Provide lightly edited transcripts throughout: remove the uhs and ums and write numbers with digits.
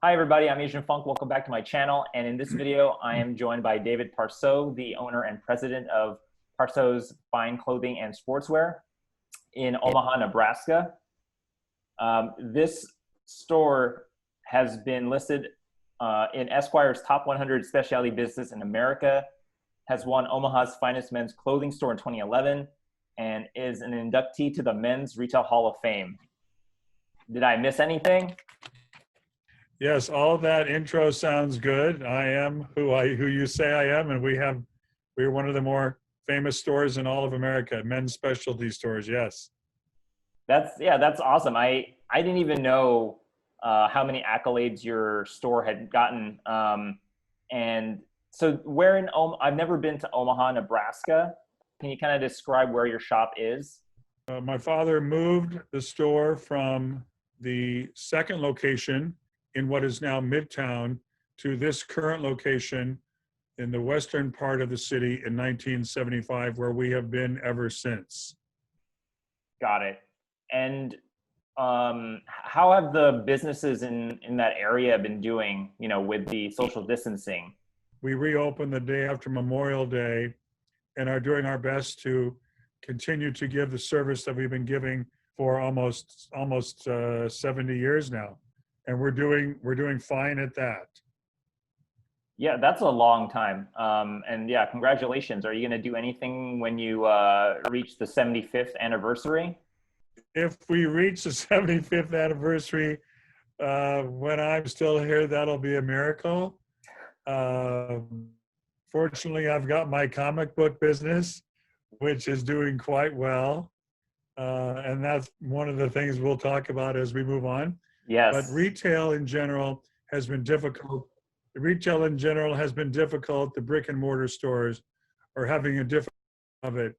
Hi everybody, I'm Asian Funk. Welcome back to my channel. And in this video, I am joined by David Parseau, the owner and president of Parseau's Fine Clothing and Sportswear in Omaha, Nebraska. This store has been listed in Esquire's Top 100 Specialty Business in America, has won Omaha's Finest Men's Clothing Store in 2011, and is an inductee to the Men's Retail Hall of Fame. Did I miss anything? Yes, all that intro sounds good. I am who you say I am, and we're one of the more famous stores in all of America, men's specialty stores. Yes. That's awesome. I didn't even know how many accolades your store had gotten. And so where in I've never been to Omaha, Nebraska. Can you kind of describe where your shop is? My father moved the store from the second location in what is now Midtown to this current location in the western part of the city in 1975, where we have been ever since. Got it. And how have the businesses in that area been doing, with the social distancing? We reopened the day after Memorial Day and are doing our best to continue to give the service that we've been giving for almost 70 years now. And we're doing fine at that. Yeah, that's a long time. And yeah, congratulations. Are you going to do anything when you reach the 75th anniversary? If we reach the 75th anniversary, when I'm still here, that'll be a miracle. Fortunately, I've got my comic book business, which is doing quite well. And that's one of the things we'll talk about as we move on. Yes. But retail in general has been difficult. The retail in general has been difficult. The brick and mortar stores are having a difficult of it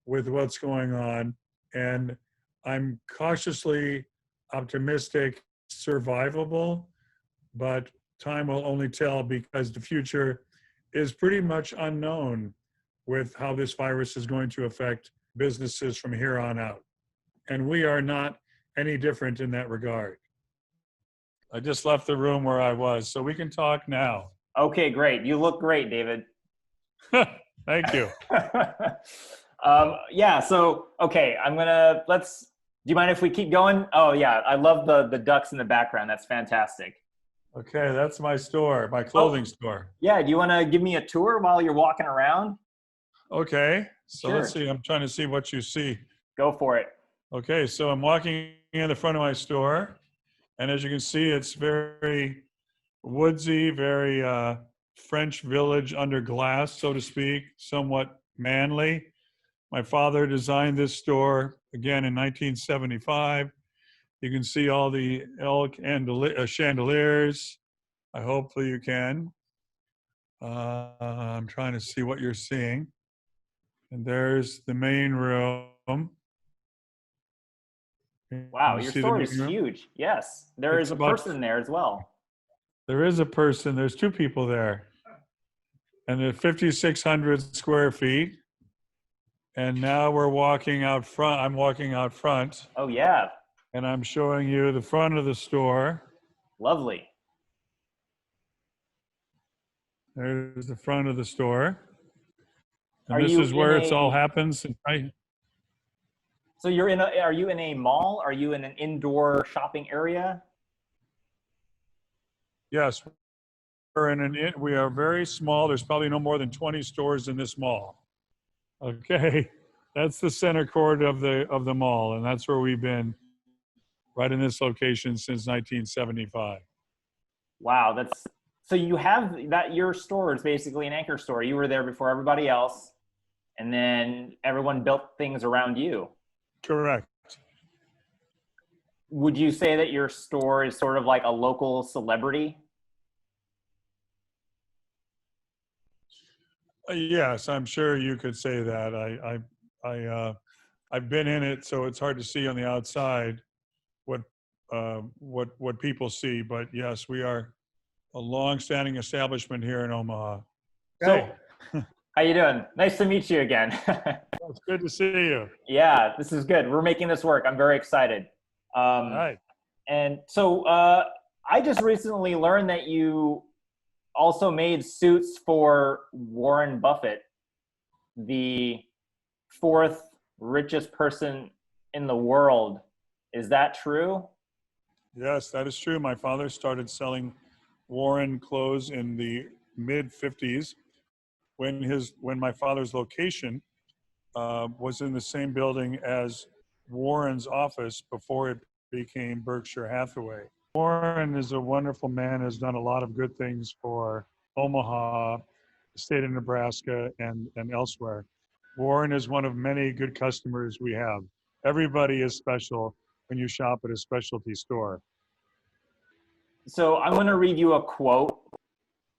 with what's going on. And I'm cautiously optimistic, survivable, but time will only tell, because the future is pretty much unknown with how this virus is going to affect businesses from here on out. And we are not any different in that regard. I just left the room where I was, so we can talk now. Okay, great. You look great, David. Thank you. Yeah, so, okay, do you mind if we keep going? Oh yeah, I love the ducks in the background. That's fantastic. Okay, that's my store, my clothing store. Yeah, do you want to give me a tour while you're walking around? Okay, so Sure. Let's see, I'm trying to see what you see. Go for it. Okay, so I'm walking in the front of my store, and as you can see, it's very woodsy, very French village under glass, so to speak, somewhat manly. My father designed this store again in 1975. You can see all the elk and chandeliers. Hopefully you can. I'm trying to see what you're seeing. And there's the main room. Wow, your store is huge. Yes, there is a person there as well. There is a person. There's two people there. And they're 5,600 square feet. And now we're walking out front. I'm walking out front. Oh, yeah. And I'm showing you the front of the store. Lovely. There's the front of the store. And this is where it all happens. So are you in a mall? Are you in an indoor shopping area? Yes. We are very small. There's probably no more than 20 stores in this mall. Okay. That's the center court of the mall, and that's where we've been, right in this location, since 1975. Wow, so you have that, your store is basically an anchor store. You were there before everybody else, and then everyone built things around you. Correct. Would you say that your store is sort of like a local celebrity? Yes, I'm sure you could say that. I've been in it, so it's hard to see on the outside what people see. But yes, we are a long-standing establishment here in Omaha. So, how you doing? Nice to meet you again. It's good to see you. Yeah, this is good. We're making this work. I'm very excited. All right. And so I just recently learned that you also made suits for Warren Buffett, the fourth richest person in the world. Is that true? Yes, that is true. My father started selling Warren clothes in the mid 50s when my father's location was in the same building as Warren's office before it became Berkshire Hathaway. Warren is a wonderful man, has done a lot of good things for Omaha, the state of Nebraska, and elsewhere. Warren is one of many good customers we have. Everybody is special when you shop at a specialty store. So I'm going to read you a quote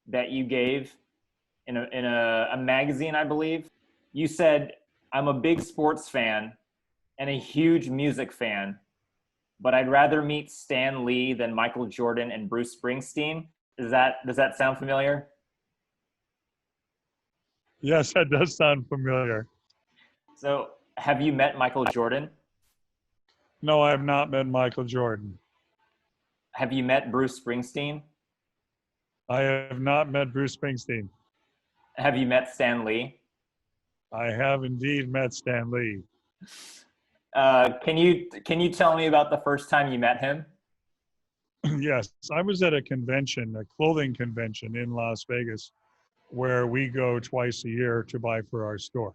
that you gave in a magazine, I believe. You said, "I'm a big sports fan and a huge music fan, but I'd rather meet Stan Lee than Michael Jordan and Bruce Springsteen." Does that sound familiar? Yes, that does sound familiar. So have you met Michael Jordan? No, I have not met Michael Jordan. Have you met Bruce Springsteen? I have not met Bruce Springsteen. Have you met Stan Lee? I have indeed met Stan Lee. Can you tell me about the first time you met him? Yes, I was at a convention, a clothing convention in Las Vegas, where we go twice a year to buy for our store.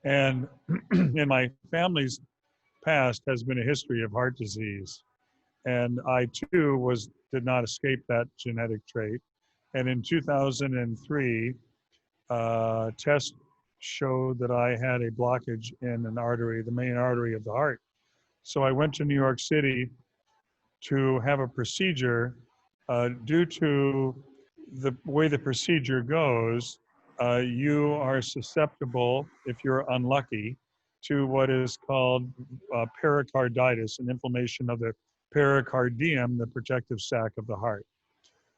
And in my family's past has been a history of heart disease. And I too did not escape that genetic trait. And in 2003, tests showed that I had a blockage in an artery, the main artery of the heart. So I went to New York City to have a procedure. Due to the way the procedure goes, you are susceptible, if you're unlucky, to what is called pericarditis, an inflammation of the pericardium, the protective sac of the heart.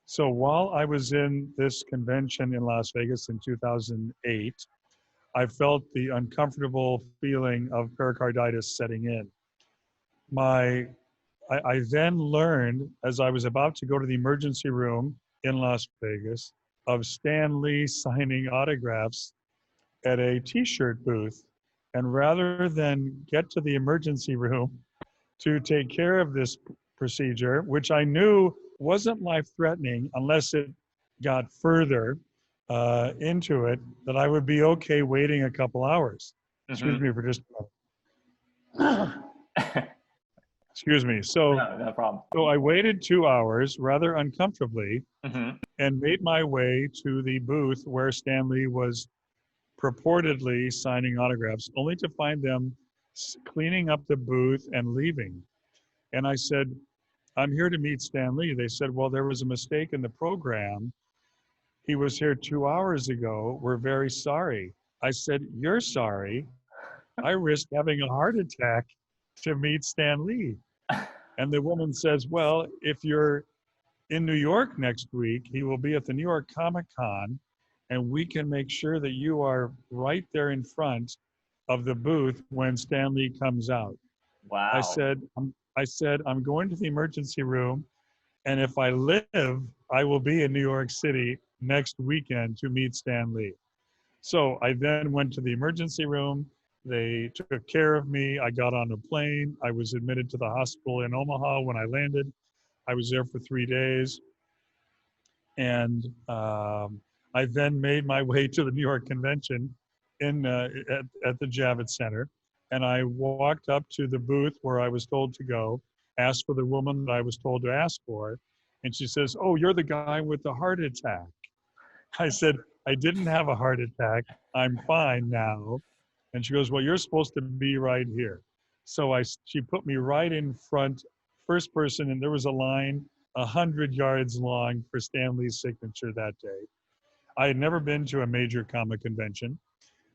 So while I was in this convention in Las Vegas in 2008, I felt the uncomfortable feeling of pericarditis setting in. I then learned, as I was about to go to the emergency room in Las Vegas, of Stan Lee signing autographs at a t-shirt booth. And rather than get to the emergency room to take care of this procedure, which I knew wasn't life-threatening unless it got further into it, that I would be okay waiting a couple hours. Excuse me for just a moment. Excuse me. No problem. So I waited 2 hours rather uncomfortably and made my way to the booth where Stan Lee was purportedly signing autographs, only to find them cleaning up the booth and leaving. And I said, "I'm here to meet Stan Lee." They said, "Well, there was a mistake in the program. He was here 2 hours ago. We're very sorry." I said, "You're sorry? I risked having a heart attack to meet Stan Lee." And the woman says, "Well, if you're in New York next week, he will be at the New York Comic Con, and we can make sure that you are right there in front of the booth when Stan Lee comes out." Wow. I said, "I'm going to the emergency room, and if I live, I will be in New York City next weekend to meet Stan Lee." So I then went to the emergency room. They took care of me. I got on a plane. I was admitted to the hospital in Omaha when I landed. I was there for 3 days. And I then made my way to the New York Convention at the Javits Center. And I walked up to the booth where I was told to go, asked for the woman that I was told to ask for. And she says, "Oh, you're the guy with the heart attack." I said, "I didn't have a heart attack. I'm fine now." And she goes, "Well, you're supposed to be right here." So she put me right in front, first person, and there was a line 100 yards long for Stan Lee's signature that day. I had never been to a major comic convention.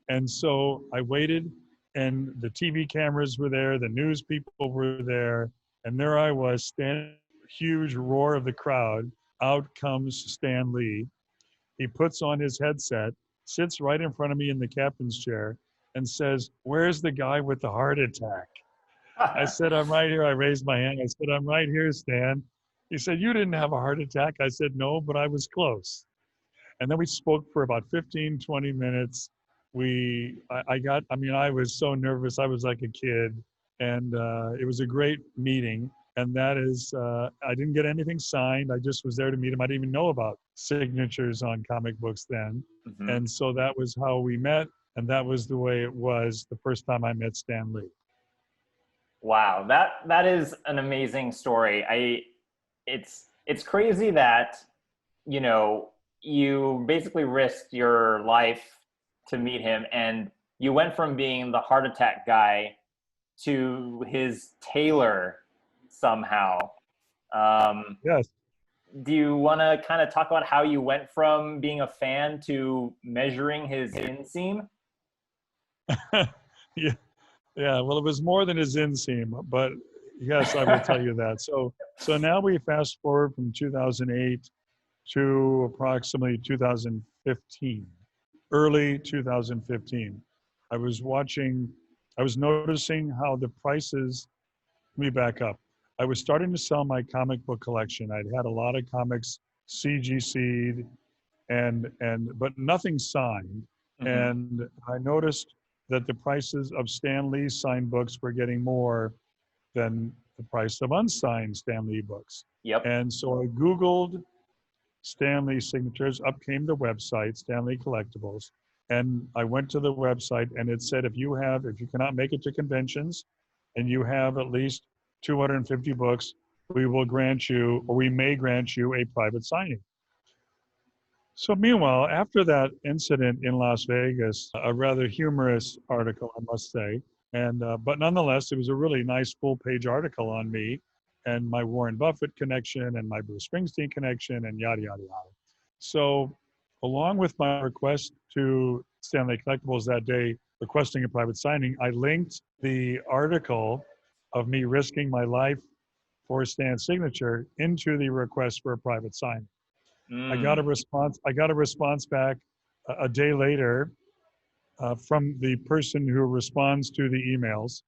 And so I waited, and the TV cameras were there, the news people were there, and there I was, standing, huge roar of the crowd. Out comes Stan Lee. He puts on his headset, sits right in front of me in the captain's chair, and says, "Where's the guy with the heart attack?" I said, "I'm right here." I raised my hand. I said, "I'm right here, Stan." He said, "You didn't have a heart attack." I said, "No, but I was close." And then we spoke for about 15, 20 minutes. I mean, I was so nervous. I was like a kid. And it was a great meeting. And that is, I didn't get anything signed. I just was there to meet him. I didn't even know about signatures on comic books then. Hmm. And so that was how we met. And that was the way it was the first time I met Stan Lee. Wow, that is an amazing story. It's crazy that, you know, you basically risked your life to meet him, and you went from being the heart attack guy to his tailor somehow. Um, Yes. do you want to kind of talk about how you went from being a fan to measuring his inseam? Yeah. Yeah, well, it was more than his inseam, but yes, I will tell you that. So now we fast forward from 2008 to approximately 2015, early 2015. I was watching, I was noticing how the prices, let me back up. I was starting to sell my comic book collection. I'd had a lot of comics CGC'd but nothing signed. Hmm. And I noticed that the prices of Stan Lee signed books were getting more than the price of unsigned Stan Lee books. Yep. And so I Googled Stan Lee signatures. Up came the website, Stan Lee Collectibles. And I went to the website and it said, if you cannot make it to conventions and you have at least 250 books, we will grant you, or we may grant you a private signing. So meanwhile, after that incident in Las Vegas, a rather humorous article, I must say, but nonetheless, it was a really nice full-page article on me and my Warren Buffett connection and my Bruce Springsteen connection and yada yada yada. So, along with my request to Stanley Collectibles that day, requesting a private signing, I linked the article of me risking my life for Stan's signature into the request for a private signing. I got a Mm. response. I got a response back a day later from the person who responds to the emails,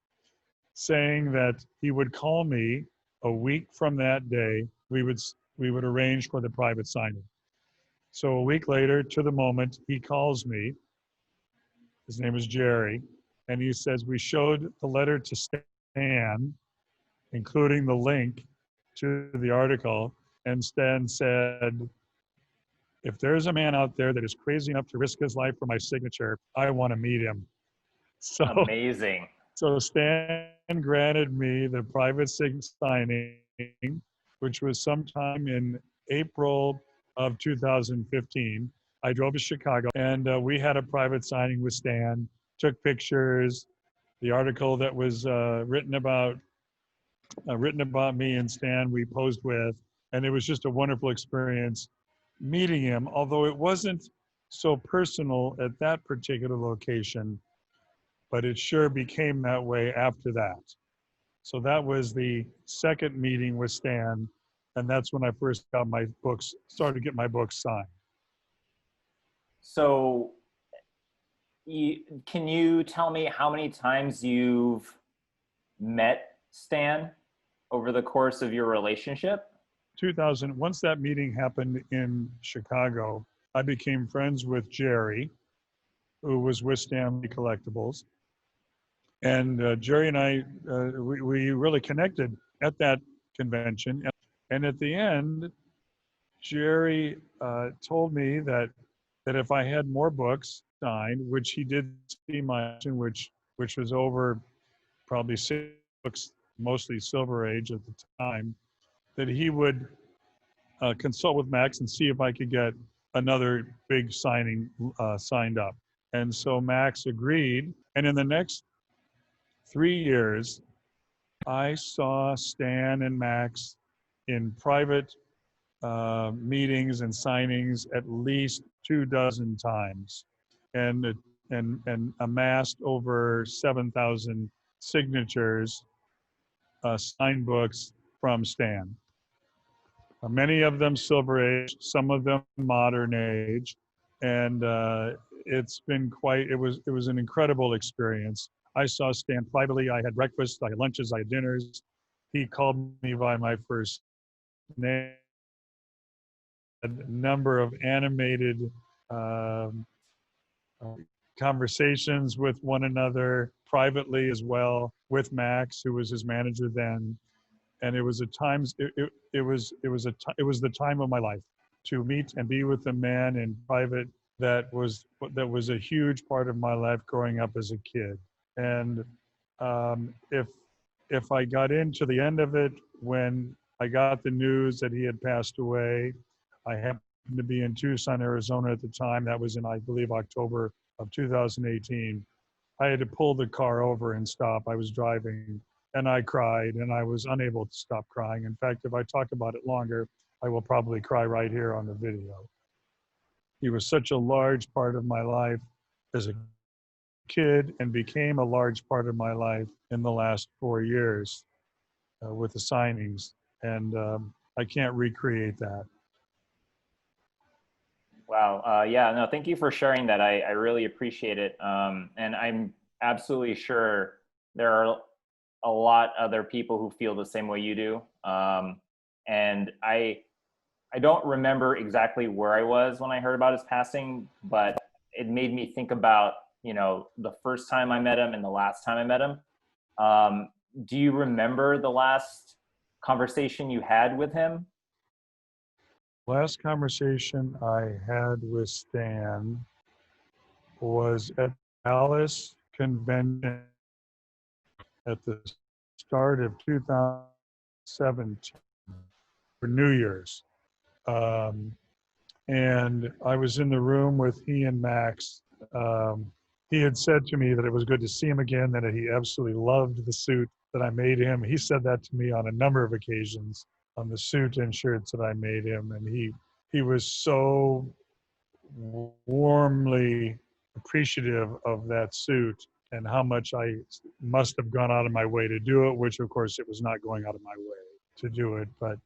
saying that he would call me a week from that day. We would arrange for the private signing. So a week later, to the moment, he calls me. His name is Jerry, and he says we showed the letter to Stan, including the link to the article, and Stan said, "If there's a man out there that is crazy enough to risk his life for my signature, I want to meet him." So, Amazing. so Stan granted me the private signing, which was sometime in April of 2015. I drove to Chicago and we had a private signing with Stan, took pictures. The article that was written about me and Stan, we posed with, and it was just a wonderful experience meeting him, although it wasn't so personal at that particular location, but it sure became that way after that. So that was the second meeting with Stan, and that's when I first got my books, started to get my books signed. So, can you tell me how many times you've met Stan over the course of your relationship? 2000, once that meeting happened in Chicago, I became friends with Jerry, who was with Stanley Collectibles. And Jerry and I, we really connected at that convention. And at the end, Jerry told me that if I had more books signed, which he did see my action, which was over probably 6 books, mostly Silver Age at the time, that he would consult with Max and see if I could get another big signing signed up. And so Max agreed. And in the next 3 years, I saw Stan and Max in private meetings and signings at least 24 times, and and amassed over 7,000 signatures, signed books from Stan. Many of them Silver Age, some of them Modern Age, and it was an incredible experience. I saw Stan privately. I had breakfast, I had lunches, I had dinners. He called me by my first name, a number of animated um, conversations with one another privately as well with Max, who was his manager then. And it was a times it was the time of my life to meet and be with a man in private that was a huge part of my life growing up as a kid. And if I got into the end of it when I got the news that he had passed away, I happened to be in Tucson, Arizona at the time. That was in, I believe, October of 2018. I had to pull the car over and stop. I was driving and I cried and I was unable to stop crying. In fact, if I talk about it longer, I will probably cry right here on the video. He was such a large part of my life as a kid and became a large part of my life in the last 4 years with the signings. And I can't recreate that. Wow. Yeah, no, thank you for sharing that. I really appreciate it. And I'm absolutely sure there are a lot other people who feel the same way you do. And I don't remember exactly where I was when I heard about his passing, but it made me think about, you know, the first time I met him and the last time I met him. Do you remember the last conversation you had with him? Last conversation I had with Stan was at Dallas convention at the start of 2017 for New Year's. And I was in the room with he and Max. He had said to me that it was good to see him again, that he absolutely loved the suit that I made him. He said that to me on a number of occasions on the suit and shirts that I made him. And he was so warmly appreciative of that suit and how much I must have gone out of my way to do it, which of course it was not going out of my way to do it, but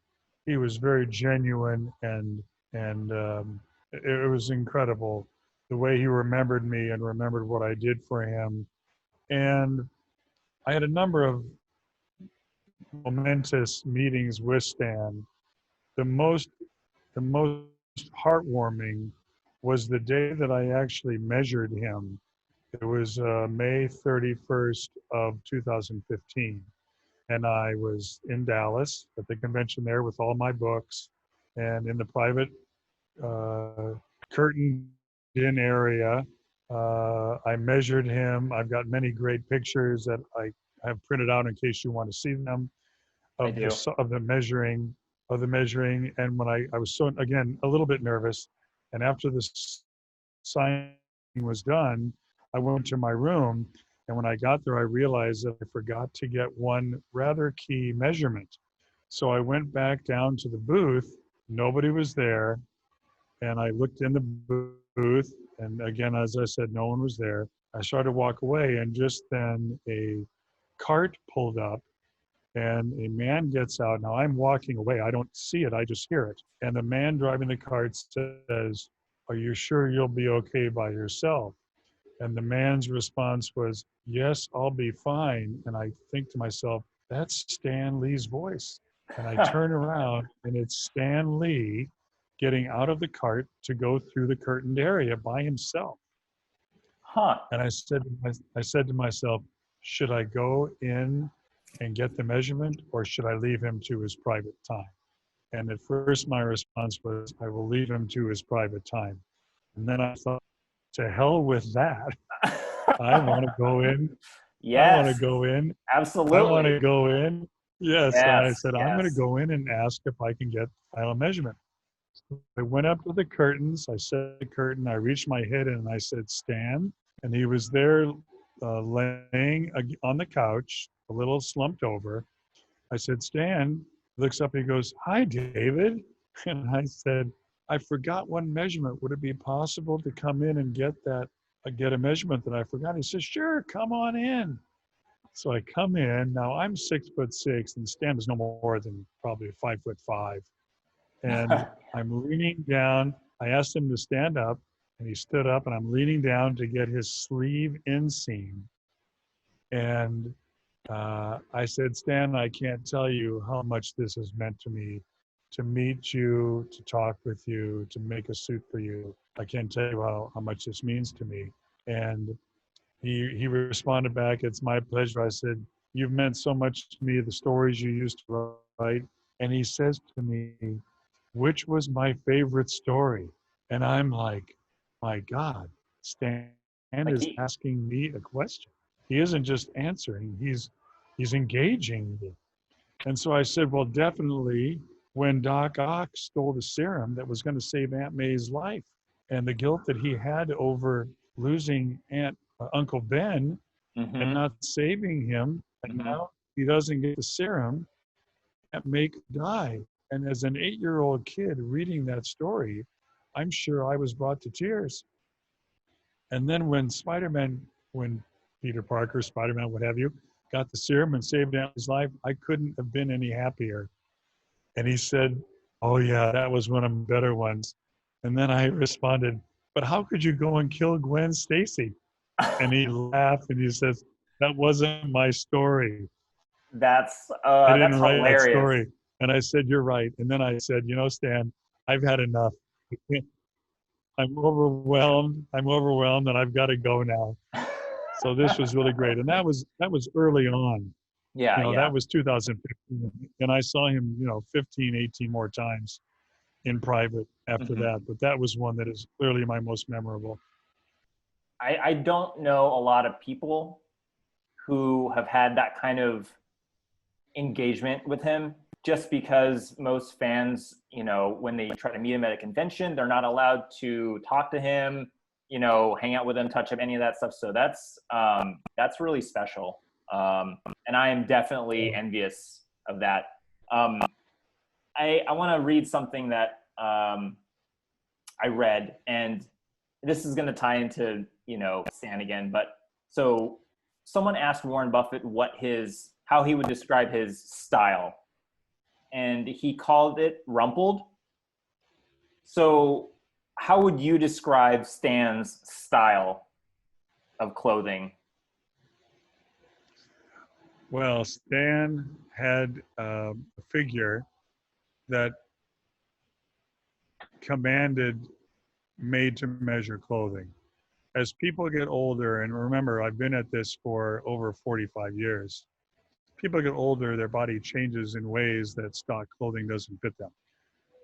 he was very genuine and it was incredible the way he remembered me and remembered what I did for him. And I had a number of momentous meetings with Stan. The most the most heartwarming was the day that I actually measured him. It was May 31st of 2015. And I was in Dallas at the convention there with all my books and in the private curtained in area. I measured him. I've got many great pictures that I have printed out in case you want to see them I of do. the measuring. And when I was so, again, a little bit nervous. And after the signing was done, I went to my room. And when I got there, I realized that I forgot to get one rather key measurement. So I went back down to the booth. Nobody was there. And I looked in the booth. And again, as I said, no one was there. I started to walk away. And just then a cart pulled up and a man gets out. Now I'm walking away. I don't see it. I just hear it. And the man driving the cart says, "Are you sure you'll be okay by yourself?" And the man's response was, "Yes, I'll be fine." And I think to myself, that's Stan Lee's voice. And I turn around and it's Stan Lee getting out of the cart to go through the curtained area by himself. Huh. And I said to myself, should I go in and get the measurement or should I leave him to his private time? And at first my response was, I will leave him to his private time. And then I thought, to hell with that. I want to go in. I want to Yes, go in. I want absolutely. to go in. Yes. And I Yes, said, I'm going to yes. go in and ask if I can get final measurement. I went up to the curtains. I set the curtain. I reached my head in and I said, Stan. And he was there laying on the couch, a little slumped over. I said, Stan. He looks up and he goes, hi, David. And I said, I forgot one measurement. Would it be possible to come in and get get a measurement that I forgot? He says, sure, come on in. So I come in. Now I'm 6'6", and Stan was no more than probably 5'5". And I'm leaning down. I asked him to stand up, and he stood up, and I'm leaning down to get his sleeve inseam. And I said, Stan, I can't tell you how much this has meant to me. to meet you, to talk with you, to make a suit for you. I can't tell you how much this means to me. And he responded back, it's my pleasure. I said, you've meant so much to me, the stories you used to write. And he says to me, which was my favorite story? And I'm like, my God, Stan Like is asking me a question. He isn't just answering, he's engaging me. And so I said, well, definitely when Doc Ock stole the serum that was going to save Aunt May's life, and the guilt that he had over losing Uncle Ben and not saving him, and now he doesn't get the serum, Aunt May could die. And as an 8-year-old kid reading that story, I'm sure I was brought to tears. And then when when Peter Parker, Spider-Man, what have you, got the serum and saved Aunt May's life, I couldn't have been any happier. And he said, oh yeah, that was one of the better ones. And then I responded, but how could you go and kill Gwen Stacy? And he laughed and he says, that wasn't my story. That's I didn't that's write hilarious. that story. And I said, you're right. And then I said, you know, Stan, I've had enough. I'm overwhelmed and I've got to go now. So this was really great. And that was early on. Yeah, You know, yeah. that was 2015. And I saw him, 15, 18 more times in private after that. But that was one that is clearly my most memorable. I don't know a lot of people who have had that kind of engagement with him, just because most fans, when they try to meet him at a convention, they're not allowed to talk to him, hang out with him, touch him, any of that stuff. So that's really special. And I am definitely envious of that. I want to read something that I read, and this is going to tie into, Stan again, but so someone asked Warren Buffett how he would describe his style, and he called it rumpled. So how would you describe Stan's style of clothing? Well, Stan had a figure that commanded made-to-measure clothing. As people get older, and remember, I've been at this for over 45 years, people get older, their body changes in ways that stock clothing doesn't fit them.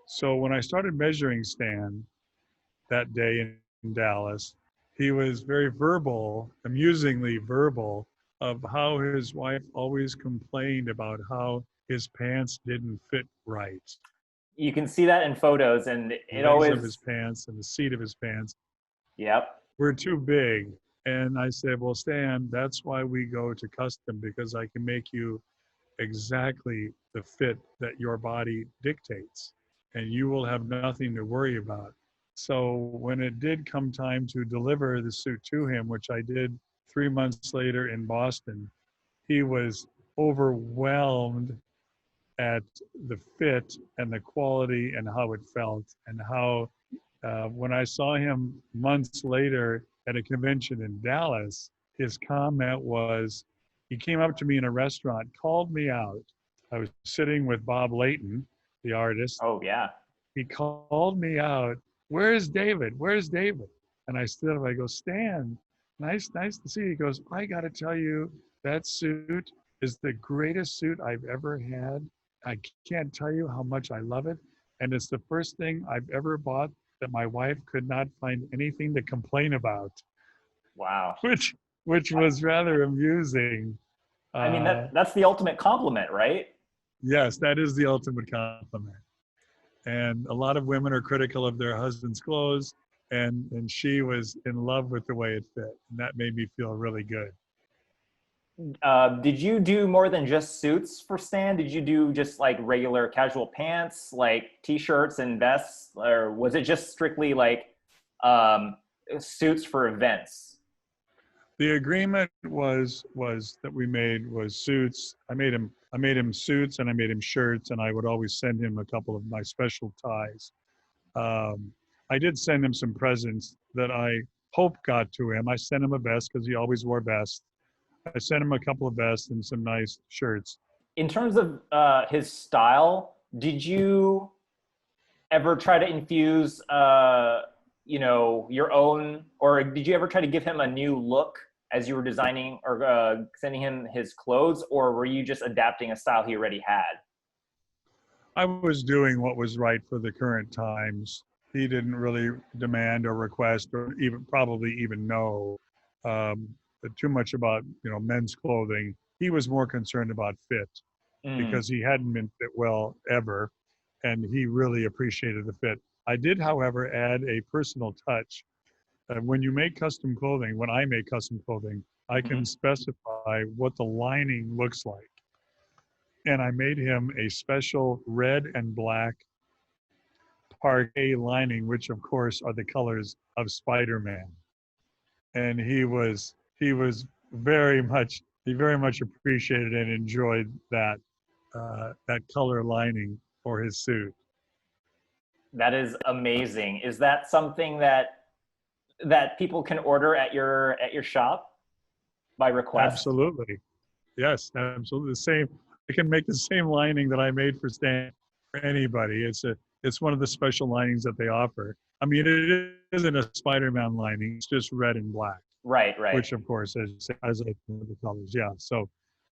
So when I started measuring Stan that day in Dallas, he was very verbal, amusingly verbal, of how his wife always complained about how his pants didn't fit right. You can see that in photos, and The it legs always of his pants and the seat of his pants Yep. were too big. And I said, well, Stan, that's why we go to custom, because I can make you exactly the fit that your body dictates, and you will have nothing to worry about. So when it did come time to deliver the suit to him, which I did 3 months later in Boston, he was overwhelmed at the fit and the quality and how it felt, and how when I saw him months later at a convention in Dallas, his comment was, he came up to me in a restaurant, called me out. I was sitting with Bob Layton, the artist. Oh, yeah. He called me out, where's David? Where's David? And I stood up, I go, Stan, nice to see you. He goes, I got to tell you, that suit is the greatest suit I've ever had. I can't tell you how much I love it. And it's the first thing I've ever bought that my wife could not find anything to complain about. Wow. Which was rather amusing. I mean, that's the ultimate compliment, right? Yes, that is the ultimate compliment. And a lot of women are critical of their husband's clothes, and she was in love with the way it fit. And that made me feel really good. Did you do more than just suits for Stan? Did you do just like regular casual pants, like t-shirts and vests, or was it just strictly like suits for events? The agreement was that we made was suits. I made him suits, and I made him shirts, and I would always send him a couple of my special ties. I did send him some presents that I hope got to him. I sent him a vest because he always wore vests. I sent him a couple of vests and some nice shirts. In terms of his style, did you ever try to infuse, your own, or did you ever try to give him a new look as you were designing or sending him his clothes, or were you just adapting a style he already had? I was doing what was right for the current times. He didn't really demand or request or even probably even know um, too much about men's clothing. He was more concerned about fit Mm, because he hadn't been fit well ever, and he really appreciated the fit. I did, however, add a personal touch. When you make custom clothing, when I make custom clothing, I can mhm. specify what the lining looks like. And I made him a special red and black parquet lining, which of course are the colors of Spider-Man. And he was very much appreciated and enjoyed that color lining for his suit. That is amazing. Is that something that people can order at your shop by request? Absolutely. Yes, absolutely. The same. I can make the same lining that I made for Stan for anybody. It's one of the special linings that they offer. I mean, it isn't a Spider-Man lining. It's just red and black, Right, right. which of course has the colors. Yeah. So,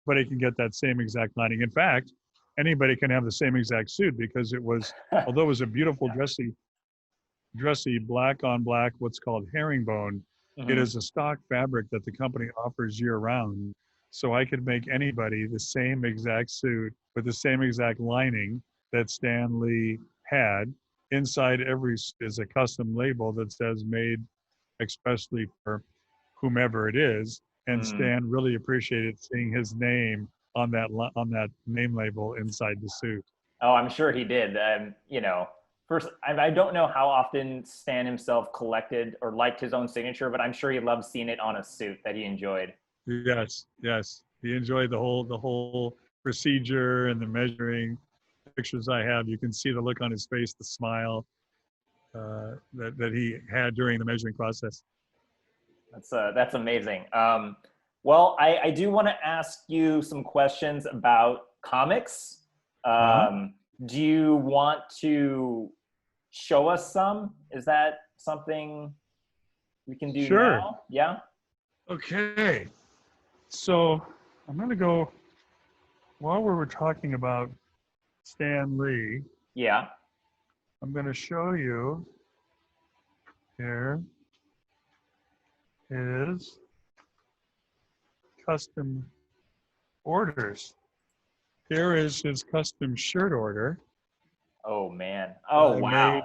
but it can get that same exact lining. In fact, anybody can have the same exact suit because although it was a beautiful dressy black on black, what's called herringbone. It Mhm. is a stock fabric that the company offers year round. So I could make anybody the same exact suit with the same exact lining that Stan Lee had. Inside every suit is a custom label that says made especially for whomever it is. And Mm. Stan really appreciated seeing his name on that name label inside the suit. Oh, I'm sure he did. First, I don't know how often Stan himself collected or liked his own signature, but I'm sure he loved seeing it on a suit that he enjoyed. Yes, yes. He enjoyed the whole procedure and the measuring. Pictures I have, you can see the look on his face, the smile that he had during the measuring process. That's amazing. Well, I do want to ask you some questions about comics. Uh-huh. Do you want to show us some? Is that something we can do Sure. now? Yeah. Okay. So I'm going to go, while we were talking about Stan Lee, Yeah. I'm going to show you here is custom orders. Here is his custom shirt order Oh man. that Oh I wow. made,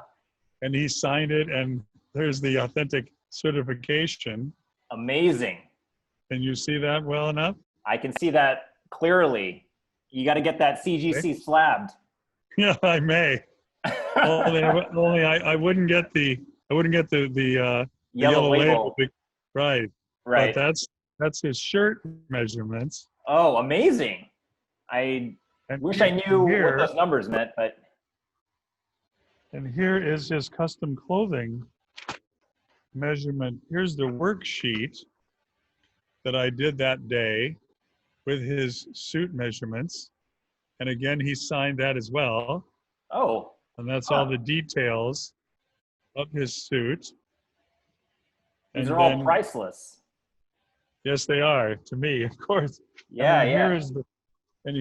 and he signed it, and there's the authentic certification. Amazing. Can you see that well enough? I can see that clearly. You got to get that Okay. CGC slabbed. Yeah, I may. Only I wouldn't get the Yellow yellow label, label. right? But Right. that's his shirt measurements, Oh, amazing. I and wish I knew what here those numbers meant, but and here is his custom clothing measurement. Here's the worksheet that I did that day with his suit measurements, and again he signed that as well, oh, and that's all huh. the details of his suit. These And are all then priceless. yes, they are to me, of course. And Yeah, then yeah.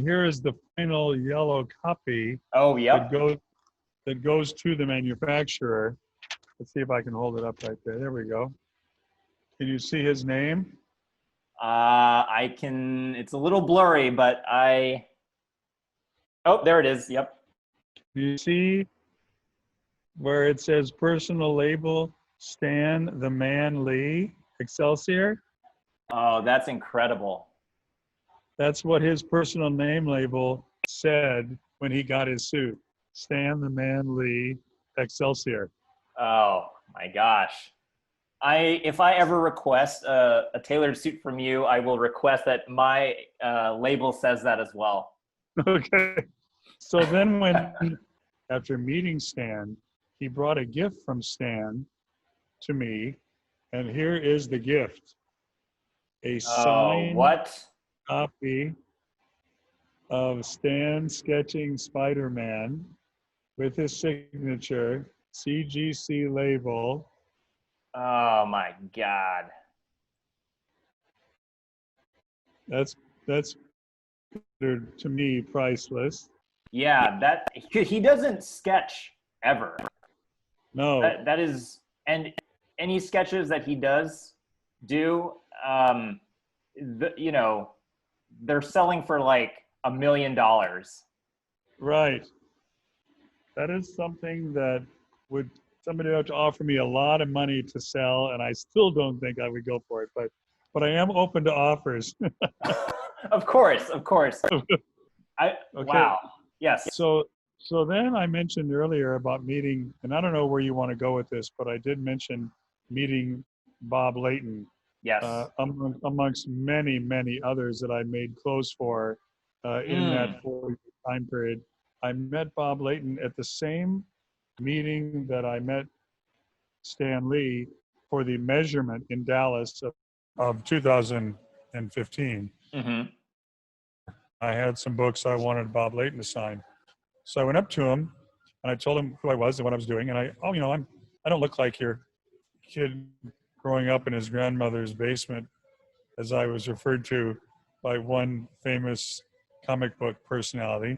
here is the final yellow copy Oh, that yep. goes to the manufacturer. Let's see if I can hold it up right there. There we go. Can you see his name? I can, it's a little blurry, but oh, there it is. Yep. Do you see where it says personal label Stan the Man Lee Excelsior? Oh, that's incredible. That's what his personal name label said when he got his suit. Stan the Man Lee Excelsior. Oh my gosh. If I ever request a tailored suit from you, I will request that my label says that as well. Okay. So then after meeting Stan, he brought a gift from Stan to me, and here is the gift: a Oh, signed what? copy of Stan sketching Spider-Man with his signature, CGC label. Oh my God. That's considered, to me, priceless. Yeah, that he doesn't sketch ever. No, That is, and any sketches that he does do, you know, they're selling for like $1 million. right. That is something that would somebody have to offer me a lot of money to sell, and I still don't think I would go for it. But I am open to offers. Of course, of course. Okay. Wow. Yes. So then I mentioned earlier about meeting, and I don't know where you want to go with this, but I did mention meeting Bob Layton, Yes. amongst many, many others that I made clothes for in that 4-year time period. I met Bob Layton at the same meeting that I met Stan Lee for the measurement in Dallas of 2015. Mm-hmm. I had some books I wanted Bob Layton to sign. So I went up to him and I told him who I was and what I was doing. And I don't look like your kid growing up in his grandmother's basement, as I was referred to by one famous comic book personality.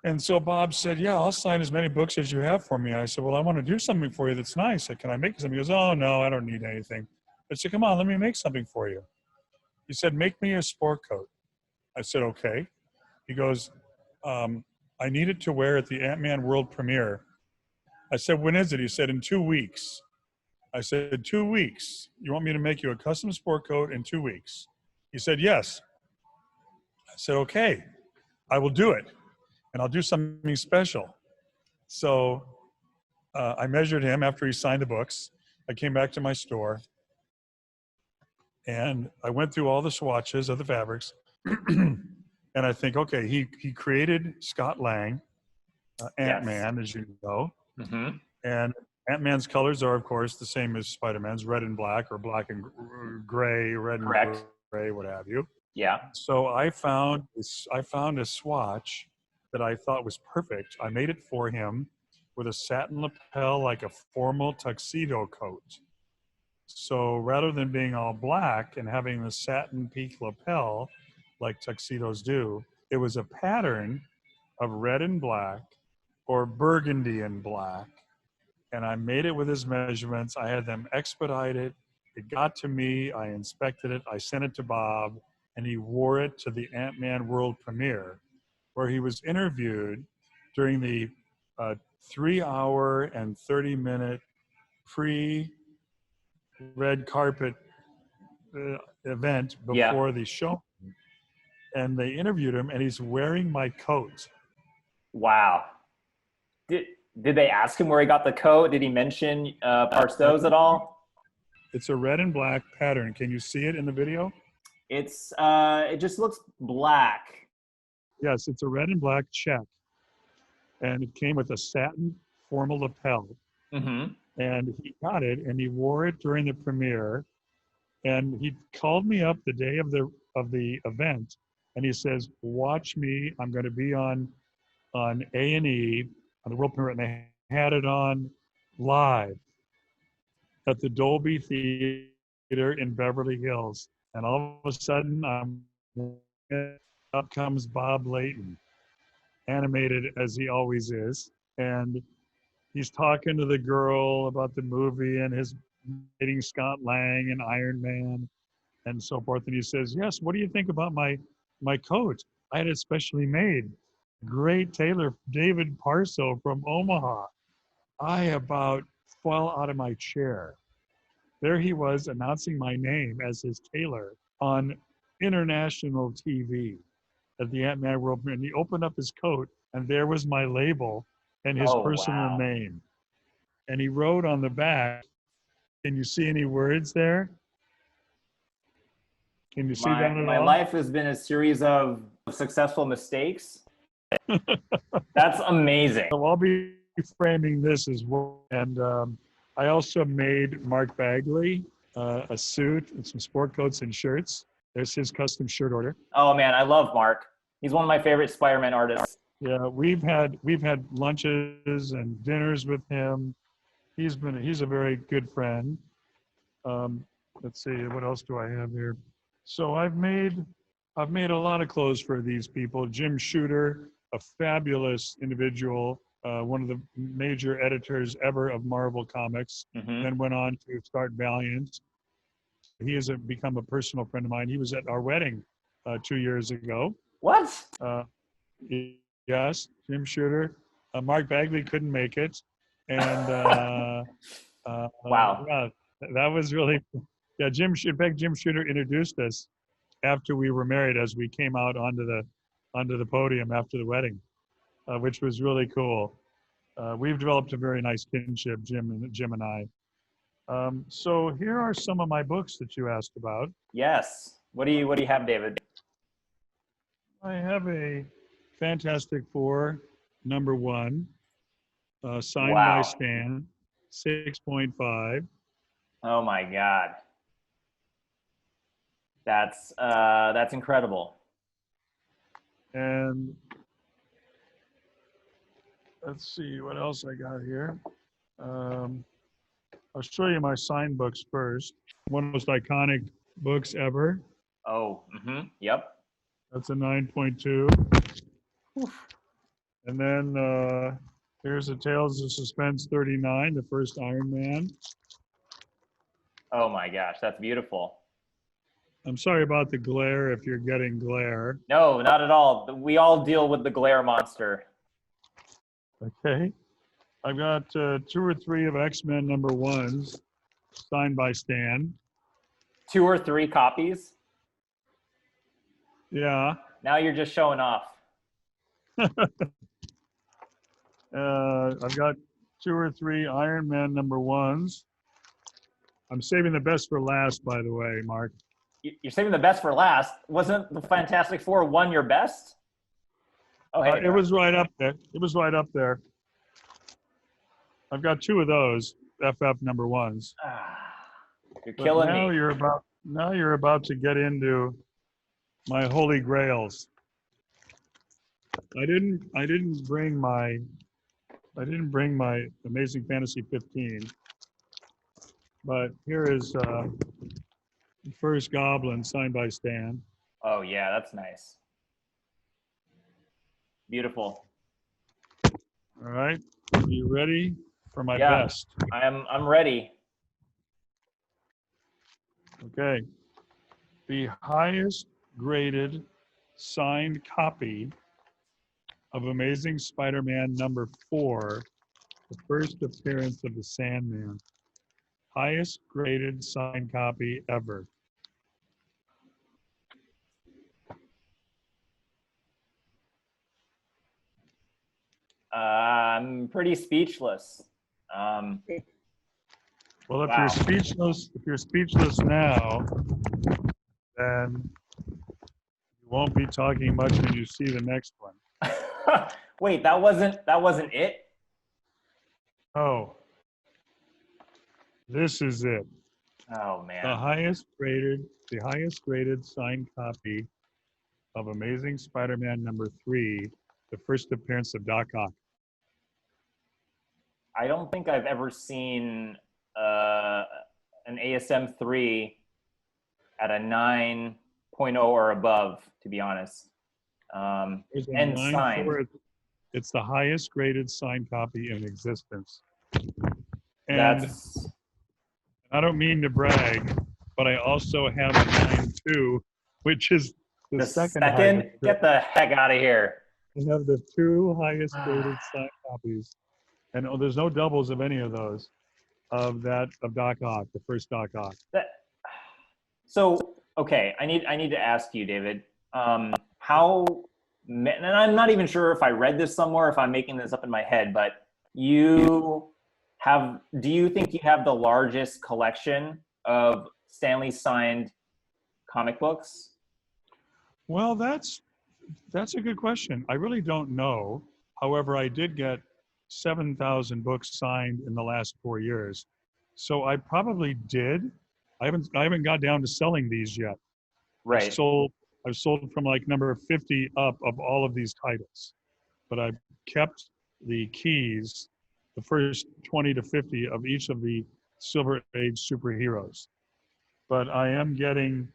And so Bob said, yeah, I'll sign as many books as you have for me. I said, well, I want to do something for you that's nice. Can I make something? He goes, oh, no, I don't need anything. I said, come on, let me make something for you. He said, make me a sport coat. I said, okay. He goes, I need it to wear at the Ant-Man world premiere. I said, when is it? He said, in 2 weeks. I said, 2 weeks? You want me to make you a custom sport coat in 2 weeks? He said, yes. I said, okay, I will do it. And I'll do something special. So I measured him after he signed the books. I came back to my store and I went through all the swatches of the fabrics. And I think, okay, he created Scott Lang, Ant-Man, as you know. Mm-hmm. And Ant-Man's colors are, of course, the same as Spider-Man's, red and black, or black and gray, red and gray, what have you. Yeah. So I found a swatch that I thought was perfect. I made it for him with a satin lapel, like a formal tuxedo coat. So rather than being all black and having the satin peak lapel, like tuxedos do, it was a pattern of red and black or burgundy and black. And I made it with his measurements. I had them expedited. It got to me. I inspected it. I sent it to Bob, and he wore it to the Ant-Man world premiere, where he was interviewed during the 3-hour and 30-minute pre-red carpet event before the show. And they interviewed him, and he's wearing my coat. Wow. Did they ask him where he got the coat? Did he mention Parseau's at all? It's a red and black pattern. Can you see it in the video? It's it just looks black. Yes, it's a red and black check. And it came with a satin formal lapel. Mm-hmm. And he got it and he wore it during the premiere. And he called me up the day of the event and he says, watch me, I'm going to be on A&E on the world premiere, and they had it on live at the Dolby Theater in Beverly Hills. And all of a sudden, up comes Bob Layton, animated as he always is. And he's talking to the girl about the movie and his dating Scott Lang and Iron Man and so forth. And he says, yes, what do you think about my coat? I had it specially made. Great tailor, David Parseau from Omaha. I about fell out of my chair. There he was announcing my name as his tailor on international TV at the Ant-Man World Premiere. And he opened up his coat and there was my label and his personal name. And he wrote on the back, can you see any words there? Can you see that at all? My life has been a series of successful mistakes. That's amazing. So I'll be framing this as well. And I also made Mark Bagley a suit and some sport coats and shirts. There's his custom shirt order. Oh man, I love Mark. He's one of my favorite Spider-Man artists. Yeah, we've had lunches and dinners with him. He's a very good friend. Um, let's see, what else do I have here? So I've made a lot of clothes for these people. Jim Shooter, a fabulous individual, one of the major editors ever of Marvel Comics, Hmm. then went on to start Valiant. He has become a personal friend of mine. He was at our wedding 2 years ago. What? Uh, yes, Jim Shooter. Mark Bagley couldn't make it, and Wow. yeah, that was really yeah. In fact, Jim Shooter introduced us after we were married as we came out onto the podium after the wedding, which was really cool. We've developed a very nice kinship, Jim and I. So here are some of my books that you asked about. Yes. What do you have, David? I have a Fantastic Four #1, signed by Wow. Stan, 6.5. Oh my God. That's incredible. And let's see what else I got here. Um, I'll show you my signed books first. One of the most iconic books ever. Oh, yep. That's a 9.2. And then here's the Tales of Suspense 39, the first Iron Man. Oh my gosh, that's beautiful. I'm sorry about the glare if you're getting glare. No, not at all. We all deal with the glare monster. Okay. I've got 2 or 3 of X-Men #1s signed by Stan. 2 or 3 copies. Yeah. Now you're just showing off. I've got 2 or 3 Iron Man #1s. I'm saving the best for last, by the way, Mark. You're saving the best for last. Wasn't the Fantastic Four one your best? Oh, hey. It was right up there. It was right up there. I've got 2 of those FF #1s. You're But killing now me. you're about to get into my holy grails. I didn't bring my Amazing Fantasy 15, but here is the first Goblin signed by Stan. Oh yeah, that's nice. Beautiful. All right, are you ready for my Yeah, best? I'm ready. Okay, the highest graded signed copy of Amazing Spider-Man #4, the first appearance of the Sandman. Highest graded signed copy ever. I'm pretty speechless. Well, Wow. if you're speechless now, then you won't be talking much when you see the next one. Wait, that wasn't it? Oh, this is it. Oh The man. highest graded signed copy of Amazing Spider-Man #3, the first appearance of Doc Ock. I don't think I've ever seen an ASM 3 at a 9.0 or above, to be honest. There's a And 9.4. signed. It's the highest graded signed copy in existence. And That's I don't mean to brag, but I also have a 9.2, which is the the second second. highest. Get the heck out of here. I have the 2 highest graded signed copies, and there's no doubles of any of those of Doc Ock, the first Doc Ock. So, okay, I need to ask you, David. How? And I'm not even sure if I read this somewhere, if I'm making this up in my head, but you have. Do you think you have the largest collection of Stanley signed comic books? Well, that's a good question. I really don't know. However, I did get 7,000 books signed in the last 4 years, so I probably did. I haven't got down to selling these yet. Right. I've sold from like number 50 up of all of these titles, but I've kept the keys, the first 20 to 50 of each of the Silver Age superheroes. But I am getting